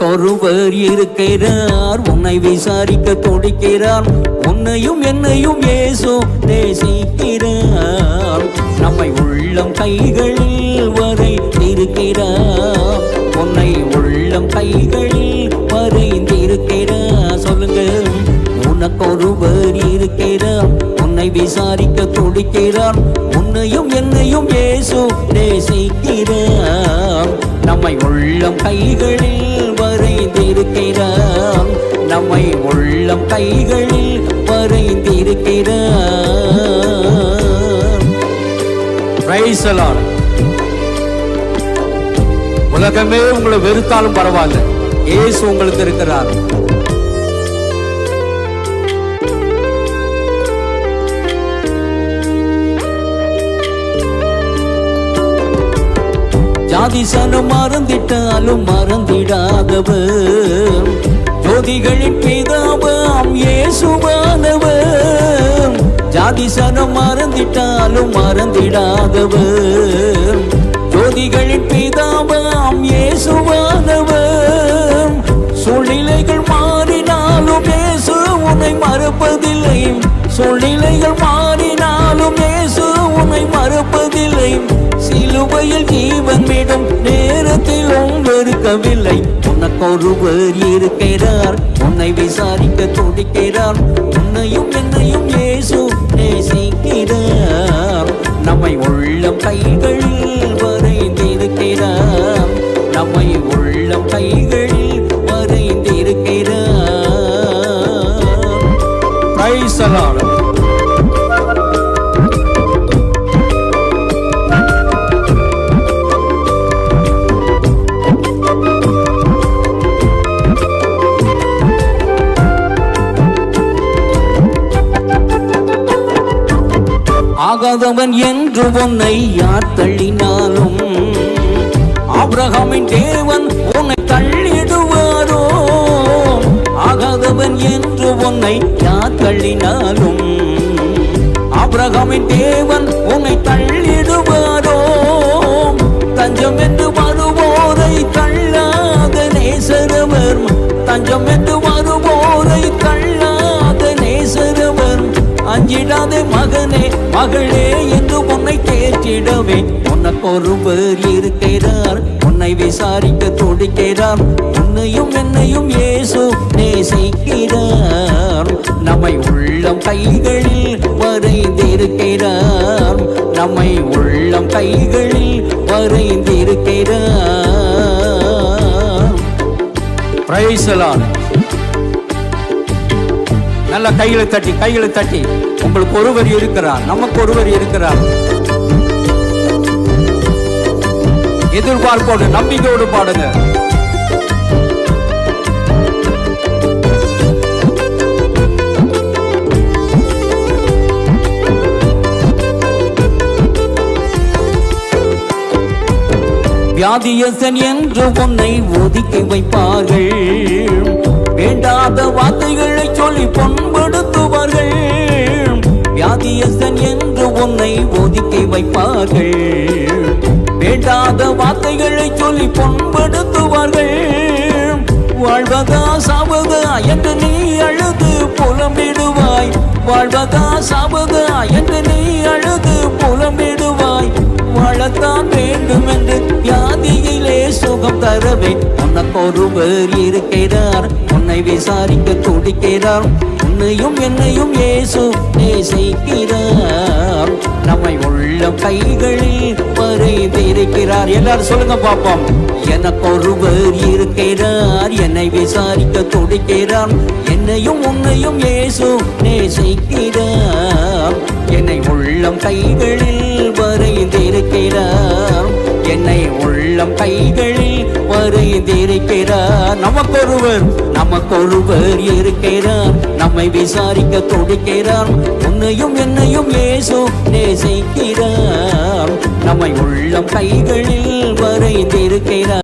உனக்கொருவர் இருக்கிறார், உன்னை விசாரிக்க துடிக்கிறார். உன்னையும் என்னையும் இயேசு நேசிக்கிறார். நம்மை உள்ளம் கைகளில் வரைந்திருக்கிறார். உன்னை உள்ளம் கைகளில் வரைந்திருக்கிறார். சொல்லுங்க, உனக்கொருவர் இருக்கிறார், உன்னை விசாரிக்க துடிக்கிறார். உன்னையும் என்னையும் இயேசு நேசிக்கிறார். நம்மை உள்ளம் கைகளில் வரைந்திருக்கிறார். நம்மை உள்ளம் கைகளில் வரைந்திருக்கிறார். Praise the Lord. உலகமே உங்களை வெறுத்தாலும் பரவாயில்ல, இயேசு உங்களுக்கு இருக்கிறார். ஜாதிசனம் மறந்திட்டாலும் மறந்திடாதவர், ஜோதிகளின் பிதாவாம் இயேசுவானவர். ஜாதிசனம் மறந்திட்டாலும் மறந்திடாதவர், ஜோதிகளின் பிதாவாம் இயேசுவானவர். சூழ்நிலைகள் மாறினாலும் இயேசு உன்னை மறப்பதில்லை. சூழ்நிலைகள் மாறினாலும் இயேசு உன்னை மறப்பதில்லை. சிலுவையில் ஜீவன் விடும் நேரத்திலும் வெறுக்கவில்லை. உனக்கொருவர் இருக்கிறார், உன்னை விசாரிக்க துடிக்கிறார். உன்னையும் என்னையும் இயேசு நேசிக்கிறார். நம்மை உள்ளம் கைகளில் வரைந்திருக்கிறார். நம்மை உள்ளம் கைகளில் வரைந்திருக்கிறார். Praise the Lord. ஆகாதவன் என்று உன்னை யார் தள்ளினாலும், ஆபிரகாமின் தேவன் உன்னை தள்ளிடுவாரோ? ஆகாதவன் என்று உன்னை யார் தள்ளினாலும், ஆபிரகாமின் தேவன் உன்னை தள்ளிடுவாரோ? தஞ்சம் என்று வருவோரை தள்ளாத நேசரவர், தஞ்சம் என்று வருவோரை தள்ளாத நேசரவர். அஞ்சிடாதே மகனே மகளே என்று உன்னை தேற்றிடவே உனக்கொருவர் இருக்கிறார், உன்னை விசாரிக்க துடிக்கிறார். உன்னையும் என்னையும் இயேசு நேசிக்கிறார். நம்மை உள்ளம் கைகளில் வரைந்திருக்கிறார். நம்மை உள்ளம் கைகளில் வரைந்திருக்கிறார். Praise the Lord. நல்ல கைகளை தட்டி கைகளை தட்டி, உங்களுக்கு ஒருவர் இருக்கிறார், நமக்கு ஒருவர் இருக்கிறார். எதிர்பார்ப்போடு நம்பிக்கையோடு பாடுங்க. வியாதியஸ்தன் என்று உன்னை ஒதுக்கி வைப்பார்கள். வேண்டாத வார்த்தைகளை சொல்லி பொன்படுத்துவார்கள். வியாதியஸ்தன் என்று உன்னை ஒதுக்கி வைப்பார்கள். வேண்டாத வார்த்தைகளை சொல்லி பொன்படுத்துவார்கள். வாழ்வதா சாவதா என்று நீ அழுது புலம்பிடுவாய். வாழ்வதா சாவதா என்று நீ அழுது புலம்பிடுவாய். வாழத்தான் வேண்டும் என்று வியாதியிலே சுகம் தரவே உனக்கொருவர் இருக்கிறார், உன்னை விசாரிக்க துடிக்கிறார். உன்னையும் என்னையும் இயேசு நேசிக்கிறார். நம்மை உள்ளம் கைகளில் வரைந்திருக்கிறார். எல்லாரும் சொல்லுங்க பாப்போம். எனக்கொருவர் இருக்கிறார், என்னை விசாரிக்க துடிக்கிறார். என்னையும் உன்னையும் இயேசு நேசிக்கிறார். என்னை உள்ளம் கைகளில் வரைந்திருக்கிறார். என்னை உள்ளம் கைகளில் வரைந்திருக்கிறார். நமக்கொருவர் இருக்கிறார், நம்மை விசாரிக்க துடிக்கிறார். உன்னையும் என்னையும் இயேசு நேசிக்கிறார். நம்மை உள்ளம் கைகளில் வரைந்திருக்கிறார்.